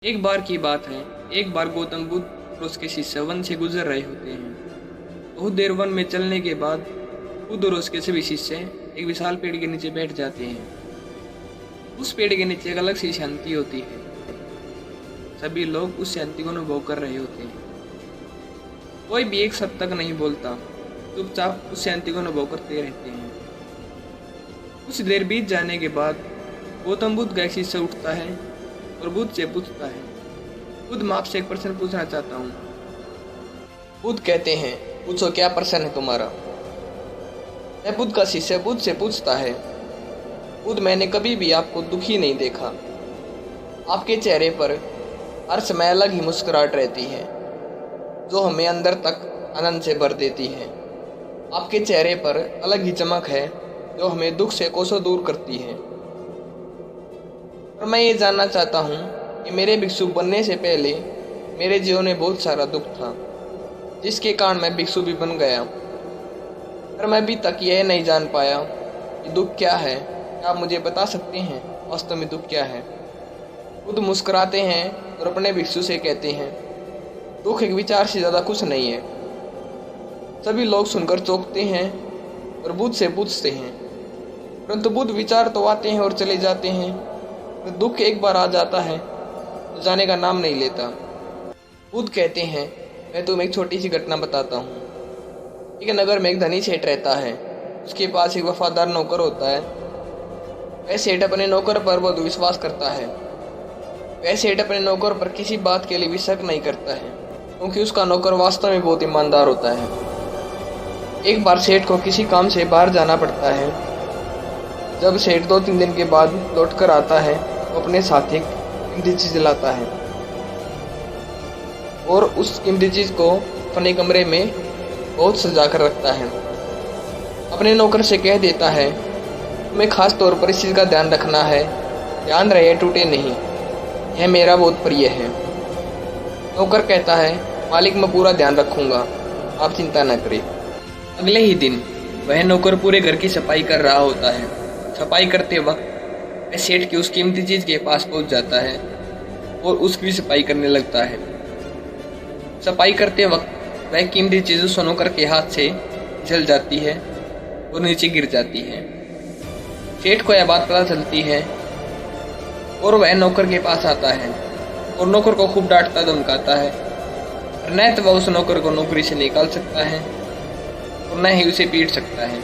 एक बार की बात है। एक बार गौतम बुद्ध और उसके शिष्य वन से गुजर रहे होते हैं। बहुत देर वन में चलने के बाद बुद्ध और उसके सभी शिष्य एक विशाल पेड़ के नीचे बैठ जाते हैं। उस पेड़ के नीचे एक अलग सी शांति होती है। सभी लोग उस शांति को अनुभव कर रहे होते हैं। कोई भी एक शब्द तक नहीं बोलता, चुपचाप उस शांति को अनुभव करते रहते हैं। कुछ देर बीत जाने के बाद गौतम बुद्ध का एक शिष्य उठता है और बुद्ध से पूछता है, बुद्ध मैं आपसे एक प्रश्न पूछना चाहता हूँ। बुद्ध कहते हैं, पूछो क्या प्रश्न है तुम्हारा। मैं बुद्ध का शिष्य बुद्ध से पूछता है, बुद्ध मैंने कभी भी आपको दुखी नहीं देखा। आपके चेहरे पर हर समय अलग ही मुस्कुराहट रहती है जो हमें अंदर तक आनंद से भर देती है। आपके चेहरे पर अलग ही चमक है जो हमें दुख से कोसों दूर करती है। और मैं ये जानना चाहता हूँ कि मेरे भिक्षु बनने से पहले मेरे जीवन में बहुत सारा दुख था जिसके कारण मैं भिक्षु भी बन गया। पर मैं अभी तक यह नहीं जान पाया कि दुख क्या है। क्या आप मुझे बता सकते हैं वास्तव में दुख क्या है? बुद्ध मुस्कुराते हैं और अपने भिक्षु से कहते हैं, दुख एक विचार से ज़्यादा कुछ नहीं है। सभी लोग सुनकर चौंकते हैं और बुद्ध से पूछते हैं, परंतु बुद्ध विचार तो आते हैं और चले जाते हैं, तो दुख एक बार आ जाता है तो जाने का नाम नहीं लेता। बुद्ध कहते हैं, मैं तुम्हें एक छोटी सी घटना बताता हूँ। एक नगर में एक धनी सेठ रहता है। उसके पास एक वफादार नौकर होता है। वह सेठ अपने नौकर पर बहुत विश्वास करता है। वह सेठ अपने नौकर पर किसी बात के लिए भी शक नहीं करता है क्योंकि उसका नौकर वास्तव में बहुत ईमानदार होता है। एक बार सेठ को किसी काम से बाहर जाना पड़ता है। जब सेठ 2-3 दिन के बाद लौट कर आता है तो अपने साथ एक कीमती चीज लाता है और उस कीमती चीज को अपने कमरे में बहुत सजा कर रखता है। अपने नौकर से कह देता है, तुम्हें खास तौर पर इस चीज़ का ध्यान रखना है, ध्यान रहे टूटे नहीं, यह मेरा बहुत प्रिय है। नौकर कहता है, मालिक मैं पूरा ध्यान रखूंगा, आप चिंता न करें। अगले ही दिन वह नौकर पूरे घर की सफाई कर रहा होता है। सफाई करते वक्त वह सेठ की उस कीमती चीज के पास पहुंच जाता है और उसकी भी सफाई करने लगता है। सफाई करते वक्त वह कीमती चीज उस नौकर के हाथ से जल जाती है और नीचे गिर जाती है। सेठ को यह बात पता चलती है और वह नौकर के पास आता है और नौकर को खूब डांटता धमकाता है। और न तो वह उस नौकर को नौकरी से निकाल सकता है और न ही उसे पीट सकता है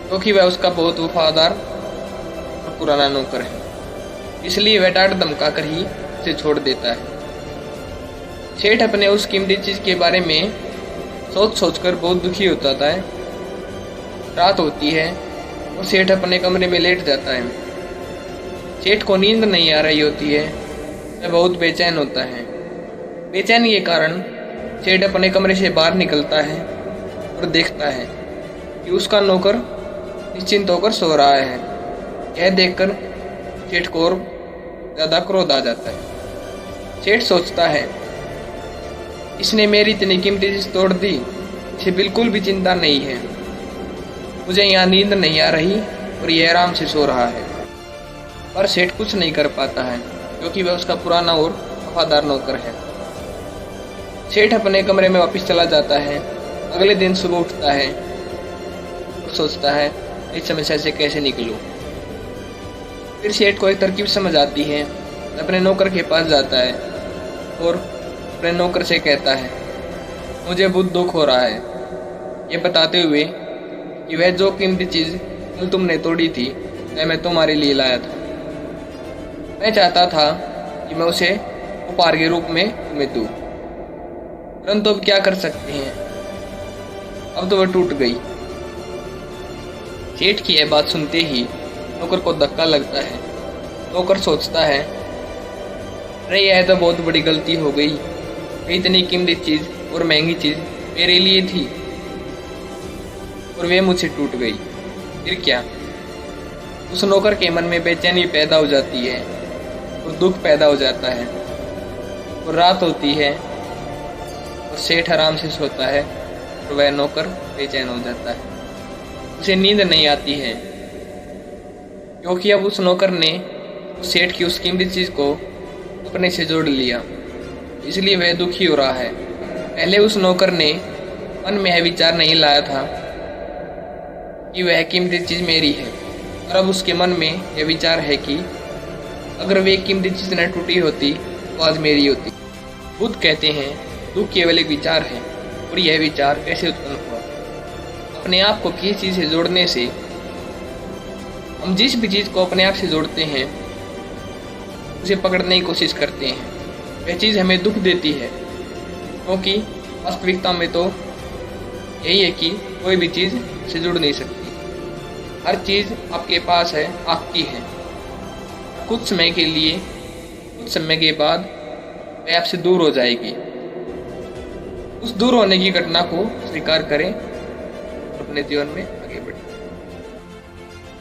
क्योंकि वह उसका बहुत वफादार और पुराना नौकर है। इसलिए वह डांट धमका कर ही उसे छोड़ देता है। सेठ अपने उस कीमती चीज के बारे में सोच सोचकर बहुत दुखी होता है। रात होती है और सेठ अपने कमरे में लेट जाता है। सेठ को नींद नहीं आ रही होती है। वह बहुत बेचैन होता है। बेचैनी के कारण सेठ अपने कमरे से बाहर निकलता है और देखता है कि उसका नौकर निश्चिंत होकर सो रहा है। यह देखकर सेठ को और ज़्यादा क्रोध आ जाता है। सेठ सोचता है, इसने मेरी इतनी कीमती चीज तोड़ दी, इसे बिल्कुल भी चिंता नहीं है। मुझे यहाँ नींद नहीं आ रही और यह आराम से सो रहा है। पर सेठ कुछ नहीं कर पाता है क्योंकि वह उसका पुराना और वफादार नौकर है। सेठ अपने कमरे में वापस चला जाता है। अगले दिन सुबह उठता है और सोचता है, इस समस्या से कैसे निकलूं। फिर सेठ को एक तरकीब समझ आती है। अपने नौकर के पास जाता है और अपने नौकर से कहता है, मुझे बहुत दुख हो रहा है, ये बताते हुए कि वह जो कीमती चीज़ कल तुमने तोड़ी थी वह मैं तुम्हारे लिए लाया था। मैं चाहता था कि मैं उसे उपहार के रूप में तुम्हें दूँ, परंतु अब क्या कर सकते हैं, अब तो वह टूट गई। सेठ की यह बात सुनते ही नौकर को धक्का लगता है। नौकर सोचता है, अरे यह तो बहुत बड़ी गलती हो गई। इतनी कीमती चीज और महंगी चीज मेरे लिए थी और वे मुझसे टूट गई। फिर क्या? उस नौकर के मन में बेचैनी पैदा हो जाती है और दुख पैदा हो जाता है। और रात होती है और सेठ आराम से सोता है और वह नौकर बेचैन हो जाता है। उसे नींद नहीं आती है क्योंकि अब उस नौकर ने उस सेठ की उस कीमती चीज को अपने से जोड़ लिया, इसलिए वह दुखी हो रहा है। पहले उस नौकर ने मन में यह विचार नहीं लाया था कि वह कीमती चीज़ मेरी है, और अब उसके मन में यह विचार है कि अगर वे कीमती चीज़ न टूटी होती तो आज मेरी होती। बुद्ध कहते हैं दुख केवल एक विचार है, और यह विचार कैसे उत्पन्न हुआ। अपने आप को किसी चीज़ से जोड़ने से, हम जिस भी चीज़ को अपने आप से जोड़ते हैं उसे पकड़ने की कोशिश करते हैं, वह चीज़ हमें दुख देती है, क्योंकि वास्तविकता में तो यही है कि कोई भी चीज़ से जुड़ नहीं सकती। हर चीज़ आपके पास है, आपकी है। कुछ समय के लिए, कुछ समय के बाद वह आपसे दूर हो जाएगी। उस दूर होने की घटना को स्वीकार करें अपने जीवन में।